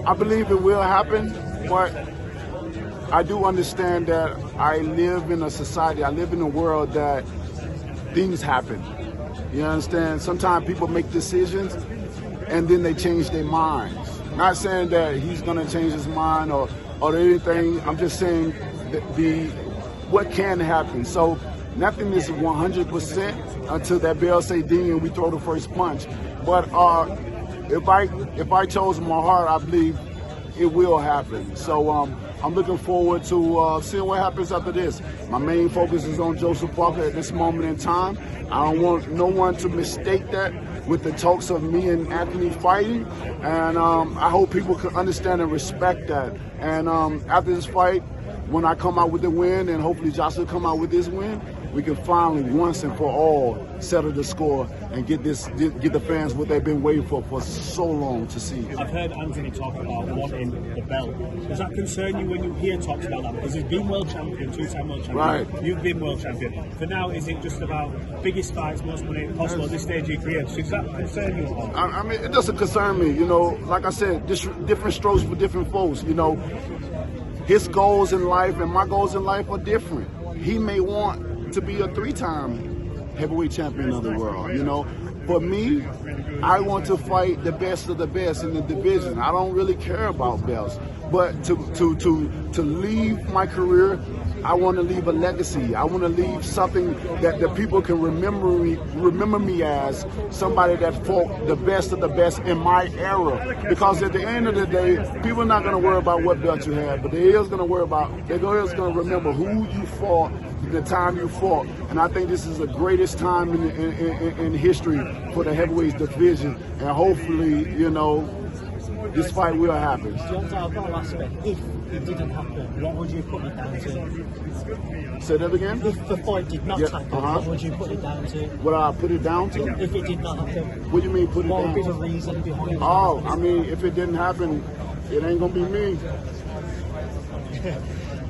I believe it will happen, but I do understand that I live in a society, I live in a world that things happen. You understand? Sometimes people make decisions and then they change their minds. Not saying that he's going to change his mind or anything. I'm just saying what can happen. So nothing is 100% until that bell say ding and we throw the first punch. But if I chose my heart, I believe it will happen. So I'm looking forward to seeing what happens after this. My main focus is on Joseph Parker at this moment in time. I don't want no one to mistake that with the talks of me and Anthony fighting. And I hope people can understand and respect that. And after this fight, when I come out with the win, and hopefully Joshua come out with this win, we can finally, once and for all, settle the score and get the fans what they've been waiting for so long to see. I've heard Anthony talk about wanting the belt. Does that concern you when you hear talks about that? Because he's been world champion, two-time world champion. Right. You've been world champion. For now, is it just about biggest fights, most money possible at this stage of your career? Does that concern you at all? I mean, it doesn't concern me. You know, like I said, different strokes for different folks. You know, his goals in life and my goals in life are different. He may want to be a three-time heavyweight champion of the world, you know. For me, I want to fight the best of the best in the division. I don't really care about belts, but to leave my career, I want to leave a legacy. I want to leave something that the people can remember me as somebody that fought the best of the best in my era. Because at the end of the day, people are not going to worry about what belt you had, but they're going to remember who you fought, the time you fought. And I think this is the greatest time in history for the heavyweight division. And hopefully, you know, this fight will happen. Deontay, I've got to ask you, if it didn't happen, what would you put it down to? Say that again? If the fight did not happen, what would you put it down to? What I put it down to? If it did not happen. What do you mean put it down to? What would be the reason behind it? Oh, I mean, if it didn't happen, it ain't going to be me.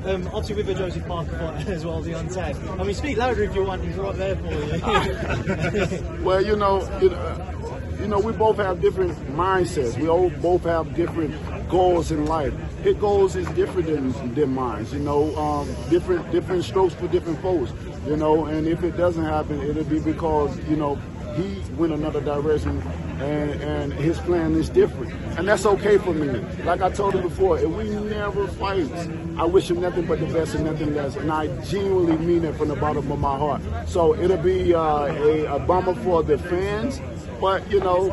Obviously with the Joseph Parker fight as well, Deontay. I mean, speak louder if you want, he's right there for you. Well, you know, we both have different mindsets. We both have different goals in life. His goals is different than mine. You know, different strokes for different folks. You know, and if it doesn't happen, it'll be because, you know, he went another direction and his plan is different. And that's okay for me. Like I told him before, if we never fight, I wish him nothing but the best and nothing less. And I genuinely mean it from the bottom of my heart. So it'll be a bummer for the fans, but you know,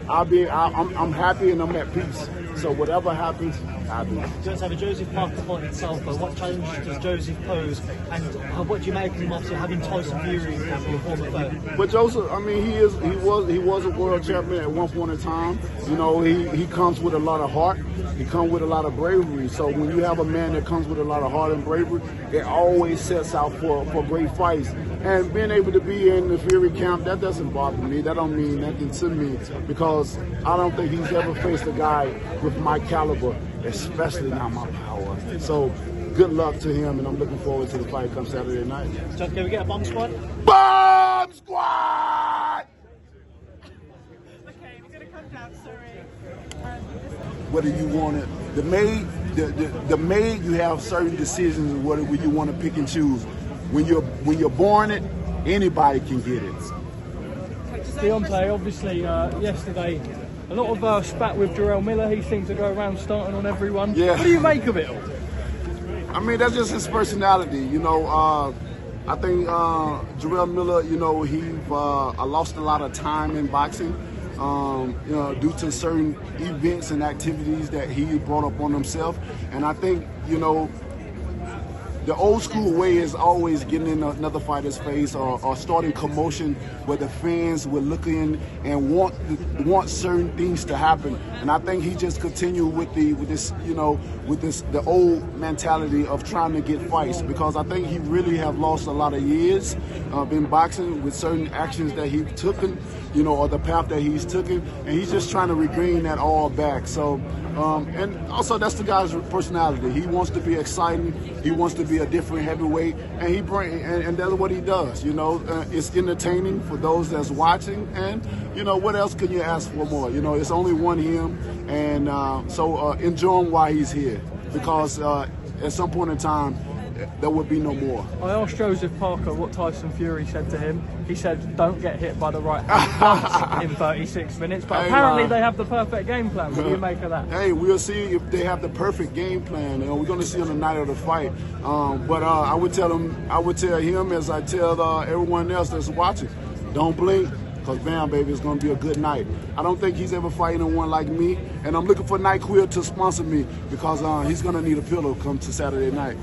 I'm happy and I'm at peace. So whatever happens, happens. Just have a Joseph Parker fight itself, but what challenge does Joseph pose, and what do you make of him after having Tyson Fury as your former foe? But Joseph, I mean, he was a world champion at one point in time. You know, he comes with a lot of heart. He comes with a lot of bravery. So when you have a man that comes with a lot of heart and bravery, it always sets out for great fights. And being able to be in the Fury camp, that doesn't bother me. That don't mean nothing to me because I don't think he's ever faced a guy with my caliber, especially not my power. So good luck to him, and I'm looking forward to the fight come Saturday night. John, can we get a bomb squad? Bomb squad! Okay, we're going to come down, sorry. Whether you want it, the maid, you have certain decisions whether you want to pick and choose. When you're born it, anybody can get it. Deontay, obviously, yesterday, a lot of spat with Jarrell Miller. He seemed to go around starting on everyone. Yeah. What do you make of it all? I mean, that's just his personality. You know, I think Jarrell Miller, you know, he lost a lot of time in boxing. You know, due to certain events and activities that he brought up on himself. And I think, you know, the old school way is always getting in another fighter's face or starting commotion where the fans will look in and want certain things to happen. And I think he just continued with the old mentality of trying to get fights, because I think he really have lost a lot of years in boxing with certain actions that he took, you know, or the path that he's taken, and he's just trying to regain that all back. So, and also that's the guy's personality. He wants to be exciting. He wants to be be a different heavyweight, and and that's what he does. You know, it's entertaining for those that's watching, and you know, what else can you ask for more? You know, it's only one him, and so enjoy him while he's here, because at some point in time, there would be no more. I asked Joseph Parker what Tyson Fury said to him. He said, "Don't get hit by the right hand in 36 minutes." But apparently they have the perfect game plan. What do you make of that? Hey, we'll see if they have the perfect game plan. You know, we're going to see on the night of the fight. But I would tell him, as I tell everyone else that's watching, don't blink. Because bam, baby, it's going to be a good night. I don't think he's ever fighting anyone like me, and I'm looking for NyQuil to sponsor me, because he's going to need a pillow come to Saturday night.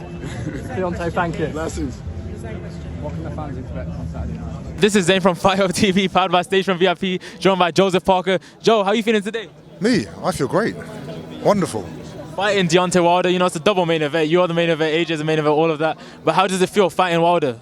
Deontay, thank you. Blessings. What can the fans expect on Saturday night? This is Zane from Fight Hub TV, powered by Stagefront VIP, joined by Joseph Parker. Joe, how are you feeling today? Me? I feel great. Wonderful. Fighting Deontay Wilder, you know, it's a double main event. You are the main event, AJ's the main event, all of that. But how does it feel fighting Wilder?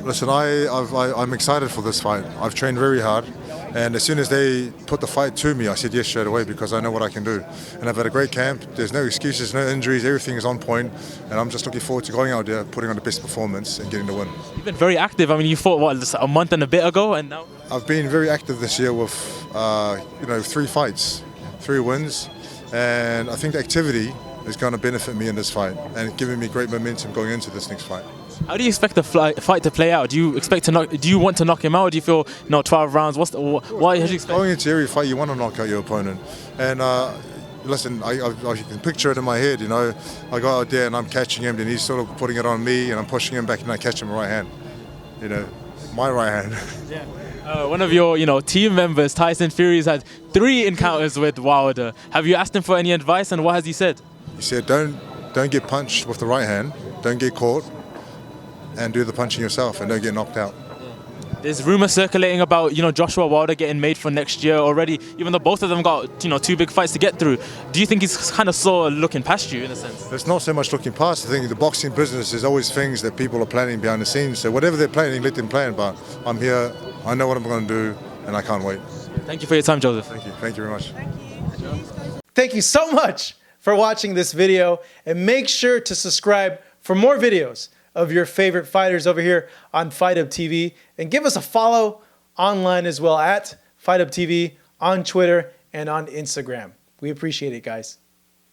Listen, I'm excited for this fight. I've trained very hard, and as soon as they put the fight to me, I said yes straight away, because I know what I can do. And I've had a great camp. There's no excuses, no injuries, everything is on point, and I'm just looking forward to going out there, putting on the best performance and getting the win. You've been very active. I mean, you fought, what, a month and a bit ago, and now? I've been very active this year with, 3 fights, 3 wins, and I think the activity is going to benefit me in this fight and giving me great momentum going into this next fight. How do you expect the fight to play out? Do you want to knock him out? Or do you feel 12 rounds? Why did you expect? Going into every fight, you want to knock out your opponent. And listen, I can picture it in my head. You know, I go out there and I'm catching him, and he's sort of putting it on me, and I'm pushing him back, and I catch him right hand. You know, my right hand. Yeah. One of your team members, Tyson Fury, has had 3 encounters with Wilder. Have you asked him for any advice, and what has he said? He said, don't get punched with the right hand, don't get caught, and do the punching yourself, and don't get knocked out. There's rumors circulating about Joshua Wilder getting made for next year already, even though both of them got 2 big fights to get through. Do you think he's kind of sort of looking past you in a sense? It's not so much looking past. I think the boxing business is always things that people are planning behind the scenes. So whatever they're planning, let them plan. But I'm here, I know what I'm going to do, and I can't wait. Thank you for your time, Joseph. Thank you. Thank you very much. Thank you so much for watching this video, and make sure to subscribe for more videos of your favorite fighters over here on Fight Hub TV, and give us a follow online as well at Fight Hub TV on Twitter and on Instagram. We appreciate it, guys.